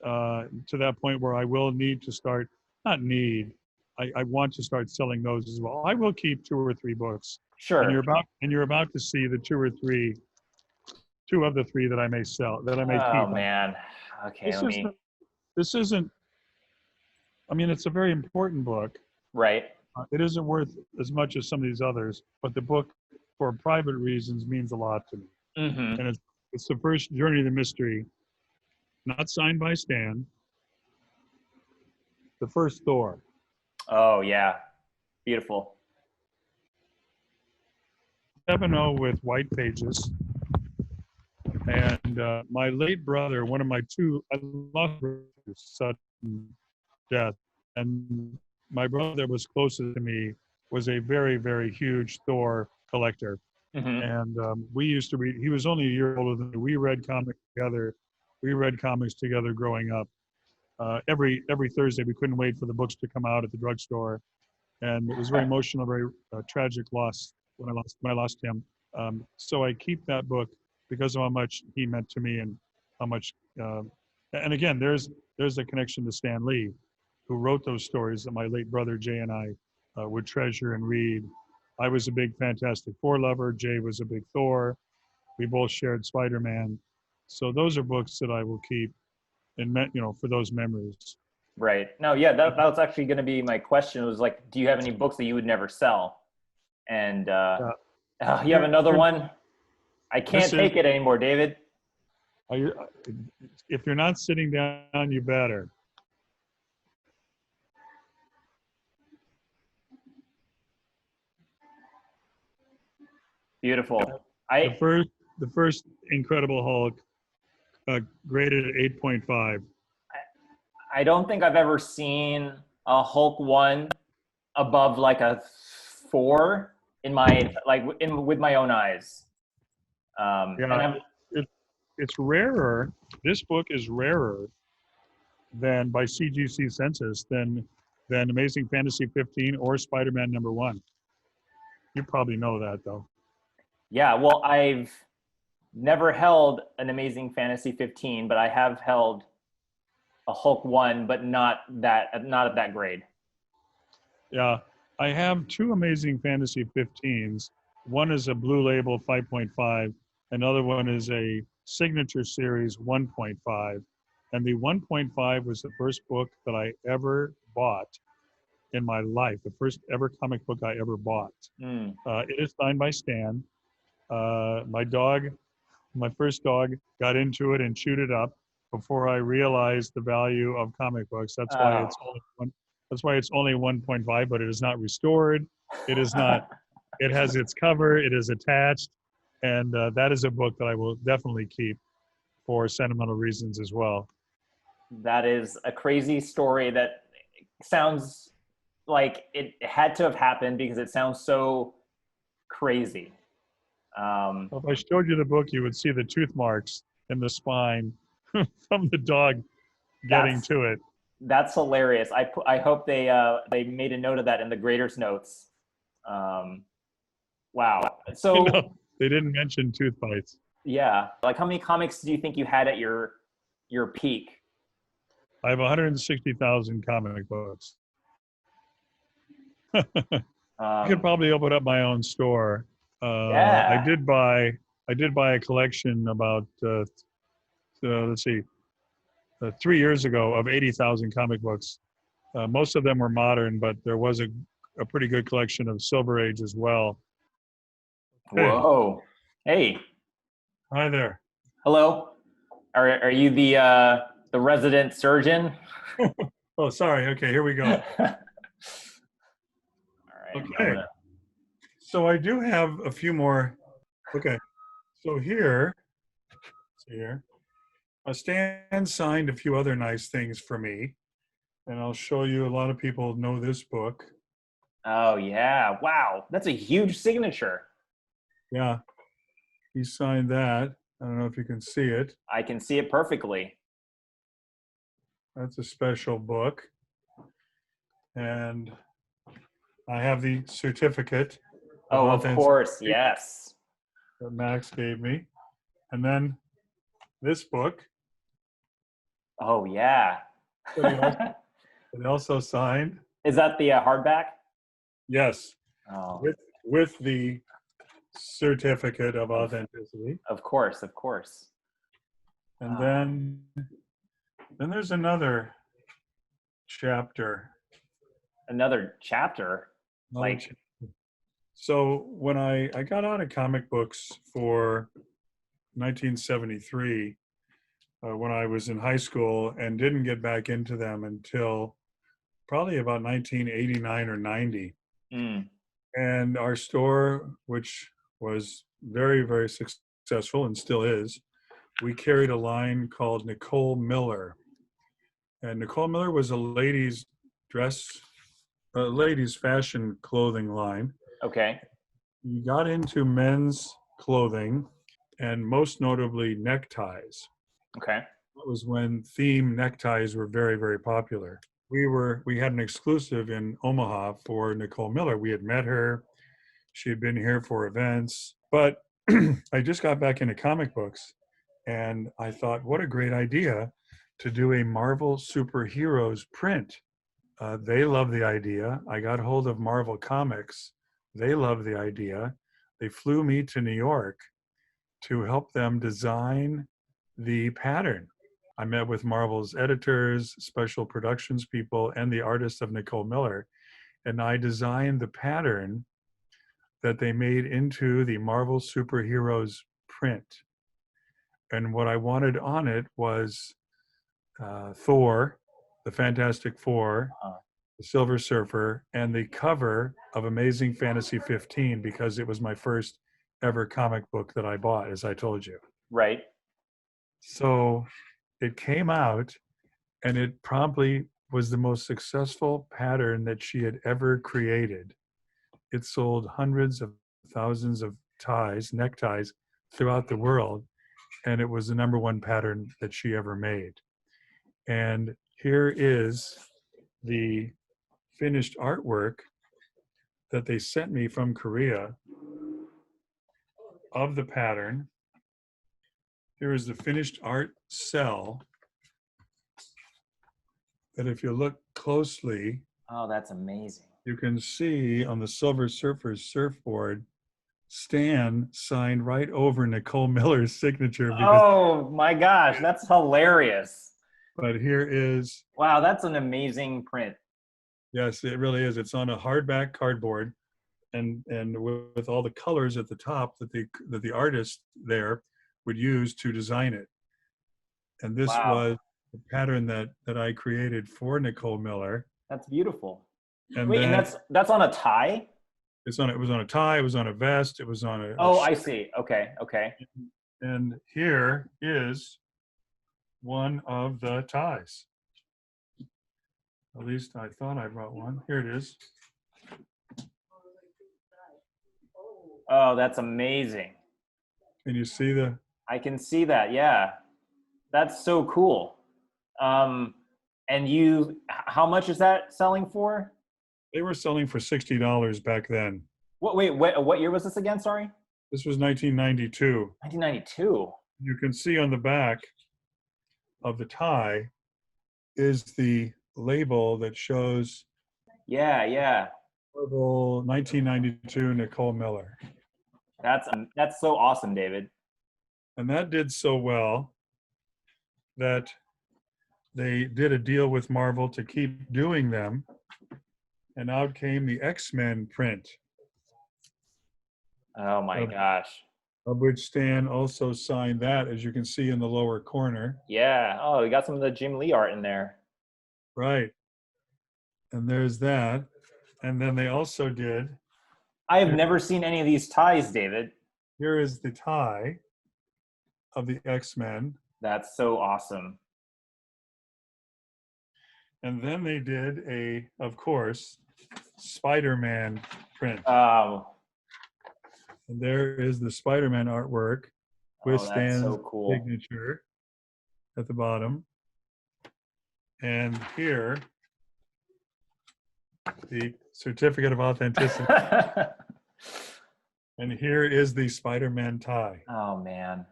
to that point where I will need to start, not need, I want to start selling those as well. I will keep 2 or 3 books, and Sure. you're about to see the 2 of the 3 that I may sell, that I may Oh keep. man. Okay, This isn't, this isn't, I mean, it's a very important book. right. It isn't worth as much as some of these others, but the book, for private reasons, means a lot to me. Mm-hmm. And it's the first Journey to the Mystery, not signed by Stan, the first Thor. Oh yeah. Beautiful. 7.0 with white pages. And my late brother, one of my 2, I lost sudden death, and my brother that was closest to me was a very, very huge Thor collector. Mm-hmm. And we used to read, he was only a year older than me. We read comics together. We read comics together growing up. Every Thursday, we couldn't wait for the books to come out at the drugstore. And it was very emotional, very tragic loss when I lost him. So I keep that book because of how much he meant to me, and how much, and again, there's a connection to Stan Lee, who wrote those stories that my late brother Jay and I would treasure and read. I was a big Fantastic Four lover. Jay was a big Thor. We both shared Spider-Man. So those are books that I will keep, and for those memories. Right. No, yeah, that was actually going to be my question. It was like, do you have any books that you would never sell? And you have another one? I can't take it anymore, David. If you're not sitting down, you better. Beautiful. The first Incredible Hulk, graded at 8.5. I don't think I've ever seen a Hulk 1 above like a 4 in my with my own eyes. It's rarer. This book is rarer than, by CGC census, than Amazing Fantasy 15 or Spider-Man #1. You probably know that, though. Yeah, well, I've never held an Amazing Fantasy 15, but I have held a Hulk 1, but not at that grade. Yeah, I have 2 Amazing Fantasy 15s. One is a Blue Label 5.5. Another one is a Signature Series 1.5. And the 1.5 was the first book that I ever bought in my life, the first ever comic book I ever bought. It is signed by Stan. My first dog got into it and chewed it up before I realized the value of comic books. That's why it's only 1.5, but it is not restored. It is not. It has its cover. It is attached, and that is a book that I will definitely keep for sentimental reasons as well. That is a crazy story that sounds like it had to have happened, because it sounds so crazy. If I showed you the book, you would see the tooth marks in the spine from the dog getting to it. That's hilarious. I hope they made a note of that in the graders notes. Wow. So they didn't mention tooth bites. Yeah. Like, how many comics do you think you had at your peak? I have 160,000 comic books. I could probably open up my own store. Yeah. I did buy a collection about let's see, 3 years ago, of 80,000 comic books. Most of them were modern, but there was a pretty good collection of Silver Age as well. Whoa. Hey. Hi there. Hello. Are you the resident surgeon? Oh, sorry. Okay, here we go. All right. Okay. So I do have a few more. Okay. So here, Stan signed a few other nice things for me, and I'll show you. A lot of people know this book. Oh yeah! Wow, that's a huge signature. Yeah, he signed that. I don't know if you can see it. I can see it perfectly. That's a special book. And I have the certificate of Oh, of authenticity course. Yes. that Max gave me. And then this book Oh, yeah. that he also signed. Is that the hardback? Yes, Oh, with the certificate of of, authenticity. of course. Of course. And Ah, then there's another chapter. another chapter. Another Like, chapter. So when I got out of comic books for 1973, when I was in high school, and didn't get back into them until probably about 1989 or 90. mm, And our store, which was very, very successful and still is, we carried a line called Nicole Miller. And Nicole Miller was a ladies fashion clothing line. okay. We got into men's clothing and most notably neckties. Okay. That was when theme neckties were very, very popular. We had an exclusive in Omaha for Nicole Miller. We had met her. She had been here for events, but I just got back into comic books and I thought, what a great idea to do a Marvel superheroes print. They love the idea. I got hold of Marvel Comics. They love the idea. They flew me to New York to help them design the pattern. I met with Marvel's editors, special productions people, and the artist of Nicole Miller, and I designed the pattern that they made into the Marvel superheroes print. And what I wanted on it was Thor, the Fantastic Four, Uh, the Silver Surfer, and the cover of Amazing Fantasy 15, because it was my first ever comic book that I bought, as I told you. right. So it came out, and it promptly was the most successful pattern that she had ever created. It sold hundreds of thousands of neckties throughout the world, and it was the number one pattern that she ever made. And here is the finished artwork that they sent me from Korea of the pattern. Here is the finished art cell that, if you look closely, Oh, that's amazing. you can see on the Silver Surfer's surfboard, Stan signed right over Nicole Miller's signature. Because, Oh my gosh, that's hilarious. but here is, Wow, that's an amazing print. yes, it really is. It's on a hardback cardboard, and with all the colors at the top that the artist there would use to design it. And this Wow, was the pattern that I created for Nicole Miller. that's beautiful. And Wait, and then that's on a tie? it was on a tie, it was on a vest, it was on Oh, I see. Okay, okay. and here is one of the ties. At least I thought I brought one. Here it is. Oh, that's amazing. And you see I can see that. Yeah. That's so cool. And how much is that selling for? they were selling for $60 back then. What year was this again? Sorry. This was 1992. 1992. You can see on the back of the tie is the label that shows Yeah, yeah. Marvel 1992 Nicole Miller. That's so awesome, David. And that did so well that they did a deal with Marvel to keep doing them. And out came the X-Men print, Oh my of, gosh. of which Stan also signed that, as you can see in the lower corner. Yeah. Oh, we got some of the Jim Lee art in there. Right. And there's that. And then they also did, I have never seen any of these ties, David. here is the tie of the X-Men. That's so awesome. And then they did of course, Spider-Man print. Oh, And there is the Spider-Man artwork with oh, that's Stan's so cool. signature at the bottom. And here, the certificate of authenticity. And here is the Spider-Man tie. Oh man.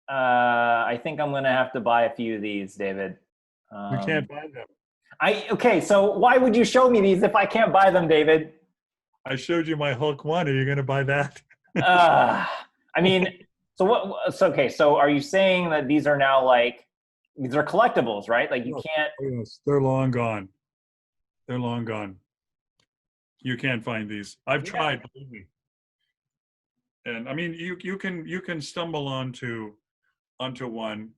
I think I'm gonna have to buy a few of these, David. We can't find them. Okay, so why would you show me these if I can't buy them, David? I showed you my Hulk one. Are you going to buy that? Uh, I mean, so what? So okay, so are you saying that these are now like these are collectibles, right? Like you can't. Oh, yes, they're long gone. They're long gone. You can't find these. I've tried, believe me. And I mean, you can stumble onto one.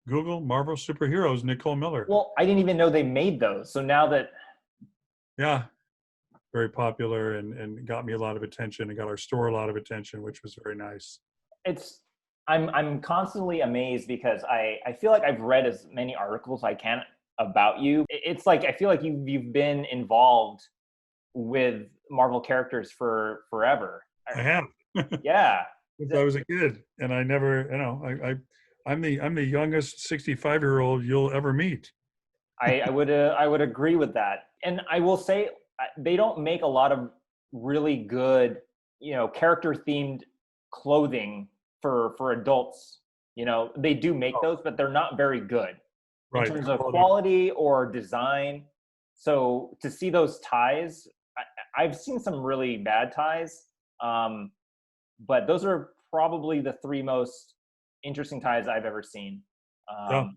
Google Marvel superheroes Nicole Miller. Well, I didn't even know they made those. So now that Yeah, very popular and got me a lot of attention and got our store a lot of attention, which was very nice. it's I'm constantly amazed because I feel like I've read as many articles I can about you. It's like I feel like you've been involved with Marvel characters for forever. I have. Yeah. Since I was a kid, and I never, I'm the youngest 65-year-old you'll ever meet. I would agree with that. And I will say they don't make a lot of really good, character themed clothing for adults. They do make those, but they're not very good in terms of quality or design. So to see those ties, I've seen some really bad ties, but those are probably the three most interesting ties I've ever seen. Yeah,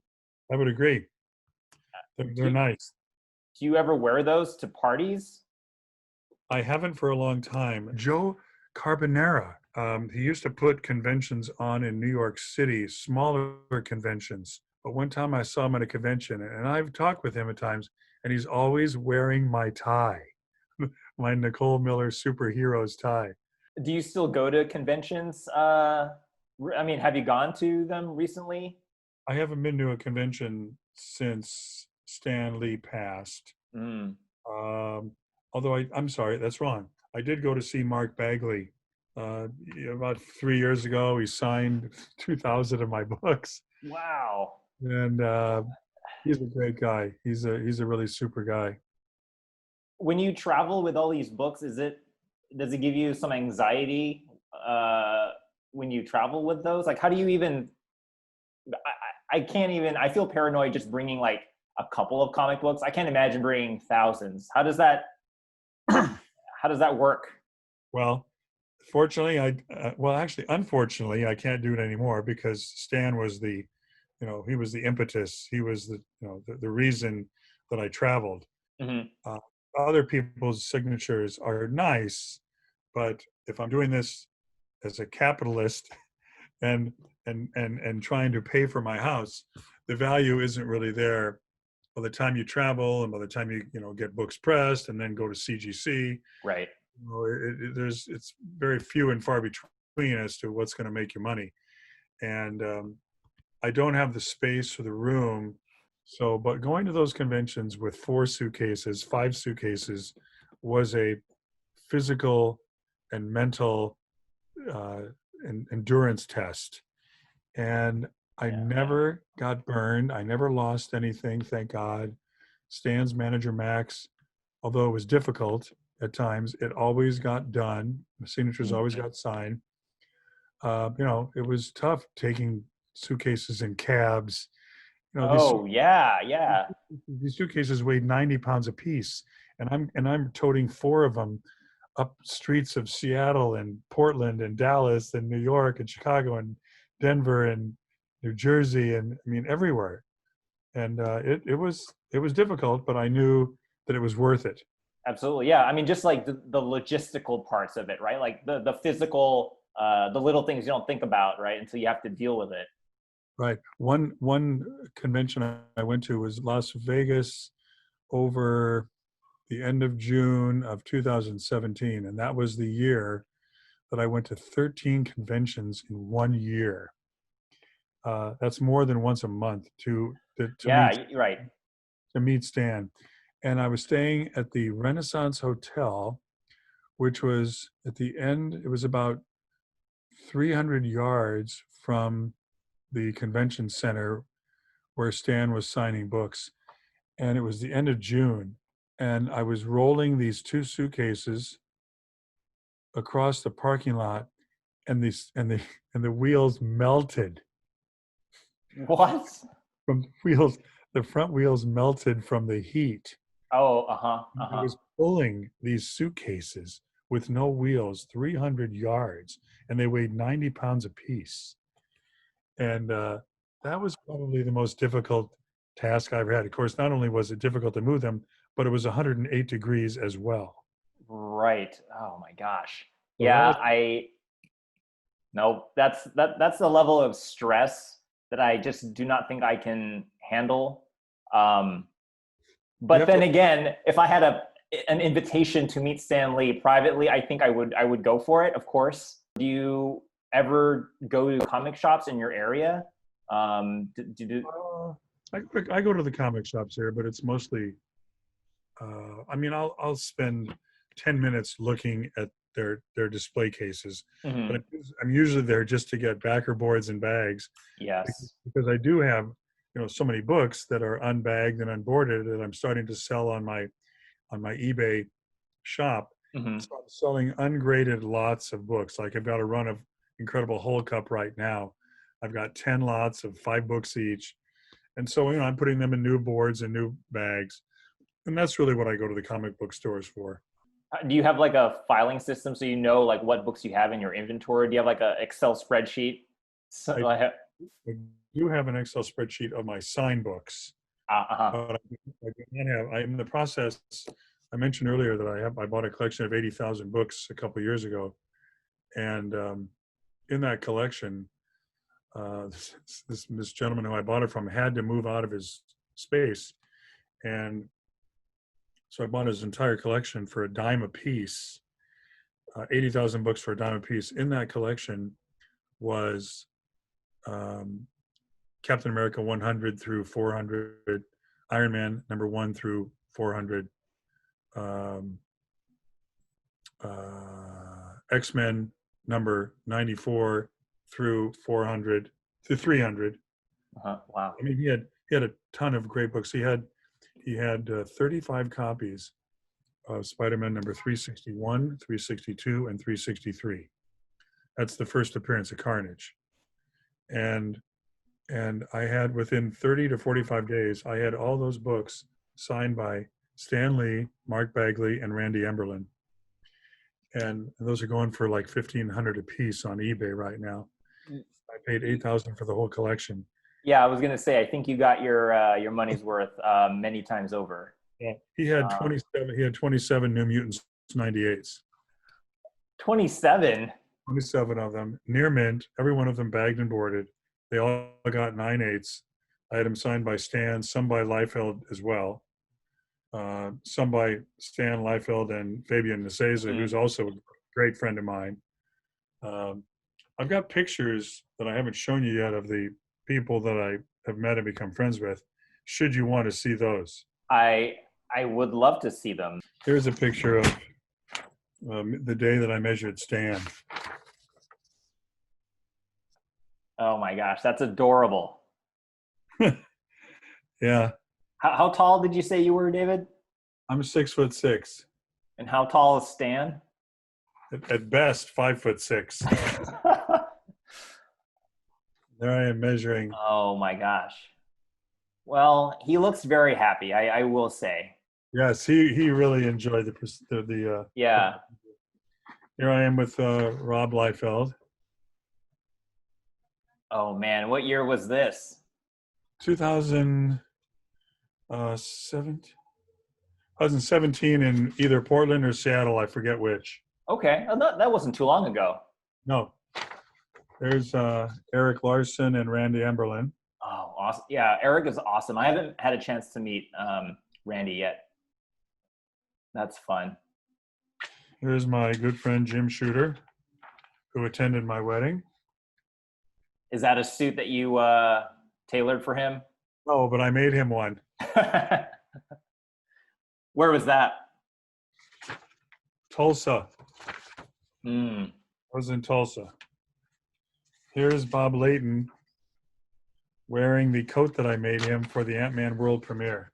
I would agree. They're nice. Do you ever wear those to parties? I haven't for a long time. Joe Carbonera, he used to put conventions on in New York City, smaller conventions. But one time I saw him at a convention, and I've talked with him at times, and he's always wearing my tie, my Nicole Miller Superheroes tie. Do you still go to conventions? Have you gone to them recently? I haven't been to a convention since Stan Lee passed. Mm. Although I'm sorry, that's wrong. I did go to see Mark Bagley about 3 years ago. He signed 2,000 of my books. Wow. And he's a great guy. He's a really super guy. When you travel with all these books, does it give you some anxiety when you travel with those? Like, how do you even? I can't even. I feel paranoid just bringing like a couple of comic books. I can't imagine bringing thousands. How does that? How does that work? Well, fortunately, unfortunately, I can't do it anymore because Stan was he was the impetus. He was the reason that I traveled. Mm-hmm. Other people's signatures are nice, but if I'm doing this as a capitalist and trying to pay for my house, the value isn't really there by the time you travel and by the time you get books pressed and then go to CGC. Right. It's very few and far between as to what's going to make you money, and I don't have the space or the room. So, but going to those conventions with 5 suitcases was a physical and mental endurance test. And I never got burned. I never lost anything, thank God. Stan's manager, Max, although it was difficult at times, it always got done. The signatures always got signed. It was tough taking suitcases in cabs. These suitcases weighed 90 pounds apiece, and I'm toting 4 of them up streets of Seattle and Portland and Dallas and New York and Chicago and Denver and New Jersey and everywhere. And it was difficult, but I knew that it was worth it. Absolutely, yeah. Just like the logistical parts of it, right? Like the physical, the little things you don't think about, right, until you have to deal with it. Right. One convention I went to was Las Vegas over the end of June of 2017, and that was the year that I went to 13 conventions in 1 year. That's more than once a month to meet Stan. And I was staying at the Renaissance Hotel, which was at the end. It was about 300 yards from the convention center where Stan was signing books. And it was the end of June. and I was rolling these 2 suitcases across the parking lot, and the wheels melted What? from the wheels. The front wheels melted from the heat. Oh, uh-huh, I uh-huh. was pulling these suitcases with no wheels 300 yards, and they weighed 90 pounds apiece. And that was probably the most difficult task I've had. Of course, not only was it difficult to move them, but it was 108 degrees as well. Right. Oh my gosh. So that Yeah, was, no, that's the level of stress that I just do not think I can handle. Um, you but have to, then again, if I had an invitation to meet Stan Lee privately, I think I would go for it, of course. Do you ever go to comic shops in your area? uh, I go to the comic shops here, but it's mostly, I mean, I'll spend 10 minutes looking at their display cases, but Mhm. I'm usually there just to get backer boards and bags Yes. because I do have, so many books that are unbagged and unboarded that I'm starting to sell on my eBay shop. Mhm. So I'm selling ungraded lots of books. Like I've got a run of Incredible Hulk up right now. I've got 10 lots of 5 books each. And so, I'm putting them in new boards and new bags. And that's really what I go to the comic book stores for. Do you have like a filing system so you know like what books you have in your inventory? Do you have like a Excel spreadsheet? So, I, like, I do have an Excel spreadsheet of my sign books, uh-huh. but I do not have, I'm in the process. I mentioned earlier that I bought a collection of 80,000 books a couple of years ago. And in that collection, this gentleman who I bought it from had to move out of his space, and so I bought his entire collection for a dime a piece. 80,000 books for a dime a piece. In that collection was um, Captain America 100 through 400, Iron Man number 1 through 400, um, X-Men number 94 through 400 to 300. Uh-huh. Wow. I mean, he had a ton of great books. He had 35 copies of Spider-Man number 361, 362, and 363. That's the first appearance of Carnage. And I had, within 30 to 45 days, I had all those books signed by Stan Lee, Mark Bagley, and Randy Emberlin. And those are going for like 1,500 a piece on eBay right now. I paid 8,000 for the whole collection. Yeah, I was gonna say I think you got your money's worth many times over. Yeah. He had Uh, 27. He had 27 New Mutants 98s. 27. 27 of them, near mint. Every one of them bagged and boarded. They all got 9/8. I had them signed by Stan, some by Liefeld as well. Some by Stan Liefeld and Fabian Nicieza, Mhm. who's also a great friend of mine. Um, I've got pictures that I haven't shown you yet of the people that I have met and become friends with. Should you want to see those? I I would love to see them. Here's a picture of the day that I measured Stan. Oh my gosh, that's adorable. Yeah, How tall did you say you were, David? I'm 6'6". And how tall is Stan? At best, 5'6". There I am measuring. Oh my gosh. Well, he looks very happy, I will say. Yes, he really enjoyed the Yeah. Here I am with Rob Liefeld, Oh man, what year was this? 2007, 2017 in either Portland or Seattle. I forget which. Okay, that wasn't too long ago. No, there's Eric Larson and Randy Emberlin. Oh, awesome. Yeah, Eric is awesome. I haven't had a chance to meet Randy yet. That's fun. Here's my good friend Jim Shooter, who attended my wedding. Is that a suit that you tailored for him? Oh, but I made him one. Where was that? Tulsa. Mm. I was in Tulsa. Here's Bob Layton wearing the coat that I made him for the Ant-Man world premiere.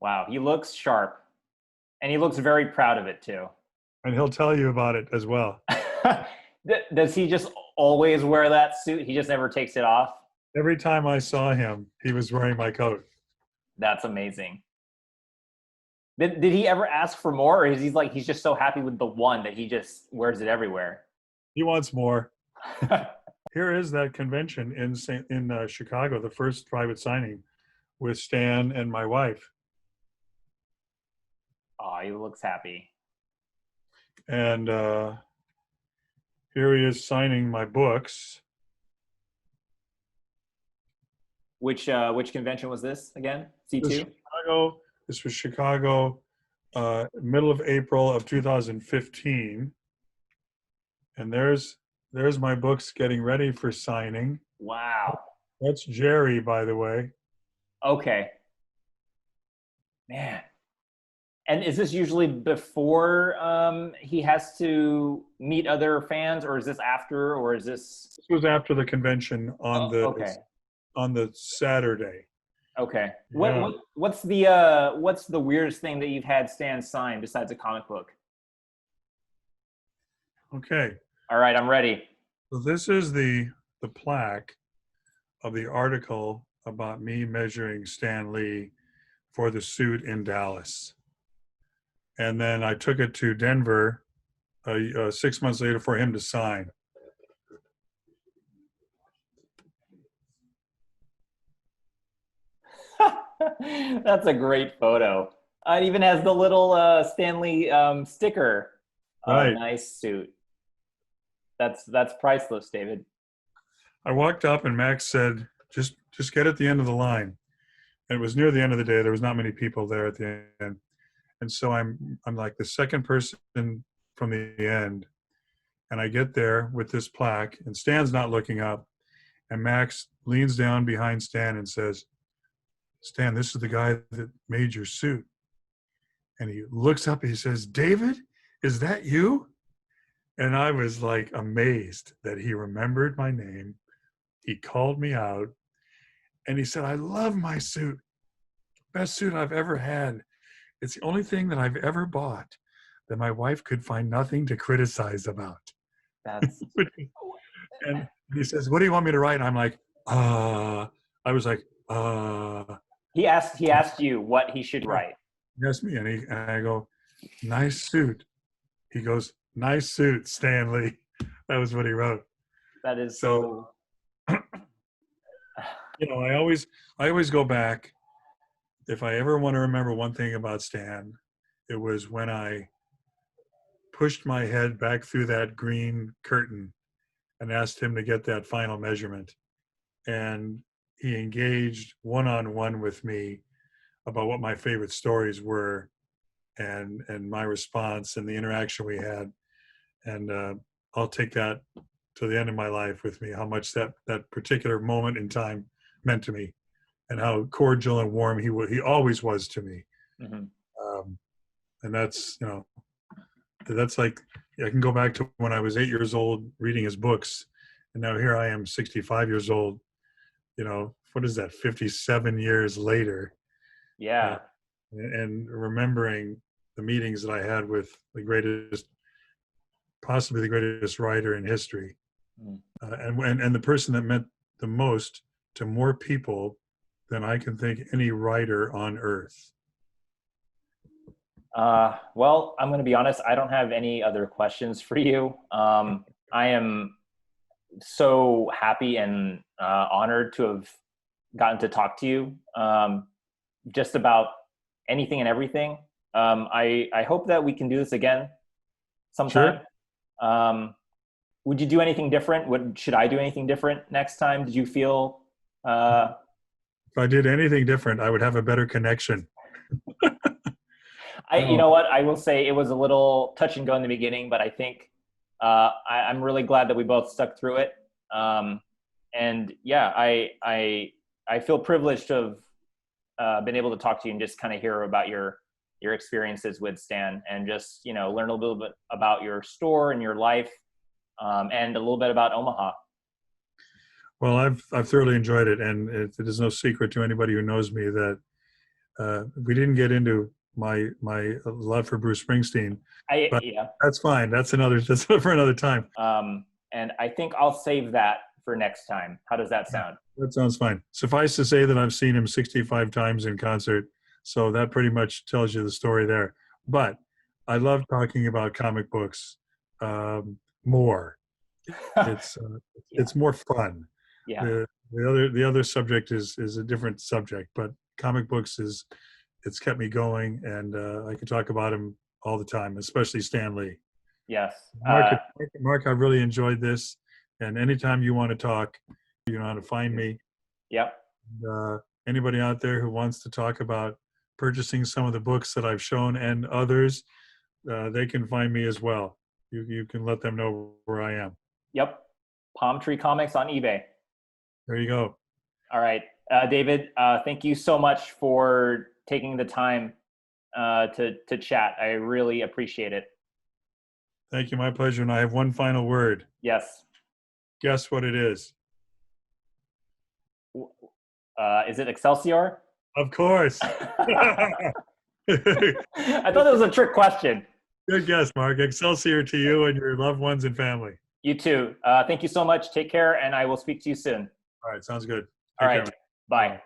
Wow, he looks sharp, and he looks very proud of it too. And he'll tell you about it as well. Does he just always wear that suit? He just never takes it off? Every time I saw him, he was wearing my coat. That's amazing. Did he ever ask for more, or is he's just so happy with the one that he just wears it everywhere? He wants more. Here is that convention in Chicago, the first private signing with Stan and my wife. Oh, he looks happy. And here he is signing my books. Which convention was this again? C2? Chicago. This was Chicago, middle of April of 2015. And there's my books getting ready for signing. Wow. That's Jerry, by the way. Okay. Man. And is this usually before he has to meet other fans, or is this after, or is this? This was after the convention on on the Saturday. Okay. Yeah. What's the weirdest thing that you've had Stan sign besides a comic book? Okay. All right, I'm ready. So this is the plaque of the article about me measuring Stan Lee for the suit in Dallas. And then I took it to Denver 6 months later for him to sign. That's a great photo. It even has the little Stan Lee sticker. Right. Nice suit. That's priceless, David. I walked up and Max said, just get at the end of the line. And it was near the end of the day. There was not many people there at the end. And so I'm like the second person from the end. And I get there with this plaque and Stan's not looking up. And Max leans down behind Stan and says, Stan, this is the guy that made your suit. And he looks up and he says, David, is that you? And I was like amazed that he remembered my name. He called me out and he said, I love my suit. Best suit I've ever had. It's the only thing that I've ever bought that my wife could find nothing to criticize about. That's and he says, what do you want me to write? And I'm like, I was like, He asked you what he should write. He asked me, and I go, nice suit. He goes, nice suit, Stan Lee. That was what he wrote. That is so. You know, I always go back. If I ever want to remember one thing about Stan, it was when I pushed my head back through that green curtain and asked him to get that final measurement. And he engaged one-on-one with me about what my favorite stories were and my response and the interaction we had. And I'll take that to the end of my life with me, how much that particular moment in time meant to me and how cordial and warm he always was to me. Mm-hmm. And that's, you know, that's like, I can go back to when I was 8 years old reading his books. And now here I am 65 years old, you know, what is that, 57 years later. Yeah. And remembering the meetings that I had with the greatest, possibly the greatest writer in history. And the person that meant the most to more people than I can think any writer on earth. Well, I'm going to be honest. I don't have any other questions for you. I am so happy and honored to have gotten to talk to you just about anything and everything. I hope that we can do this again sometime. Sure. Would you do anything different? Should I do anything different next time? Did you feel? If I did anything different, I would have a better connection. You know what? I will say it was a little touch and go in the beginning, but I think I'm really glad that we both stuck through it. And yeah, I feel privileged to have been able to talk to you and just kind of hear about your experiences with Stan and just, you know, learn a little bit about your store and your life and a little bit about Omaha. Well, I've thoroughly enjoyed it, and it is no secret to anybody who knows me that we didn't get into my love for Bruce Springsteen, but Yeah. that's fine. That's for another time. And I think I'll save that for next time. How does that sound? That sounds fine. Suffice to say that I've seen him 65 times in concert, so that pretty much tells you the story there. But I love talking about comic books more. It's more fun. Yeah. The other subject is a different subject, but comic books it's kept me going, and I could talk about him all the time, especially Stan Lee. Yes. Mark, I've really enjoyed this, and anytime you want to talk, you know how to find me. Yep. Anybody out there who wants to talk about purchasing some of the books that I've shown and others, they can find me as well. You can let them know where I am. Yep. Palm Tree Comics on eBay. There you go. All right. David, thank you so much for taking the time to chat. I really appreciate it. Thank you. My pleasure. And I have one final word. Yes. Guess what it is? Is it Excelsior? Of course. I thought it was a trick question. Good guess, Mark. Excelsior to you and your loved ones and family. You too. Thank you so much. Take care, and I will speak to you soon. All right. Sounds good. All right. Bye.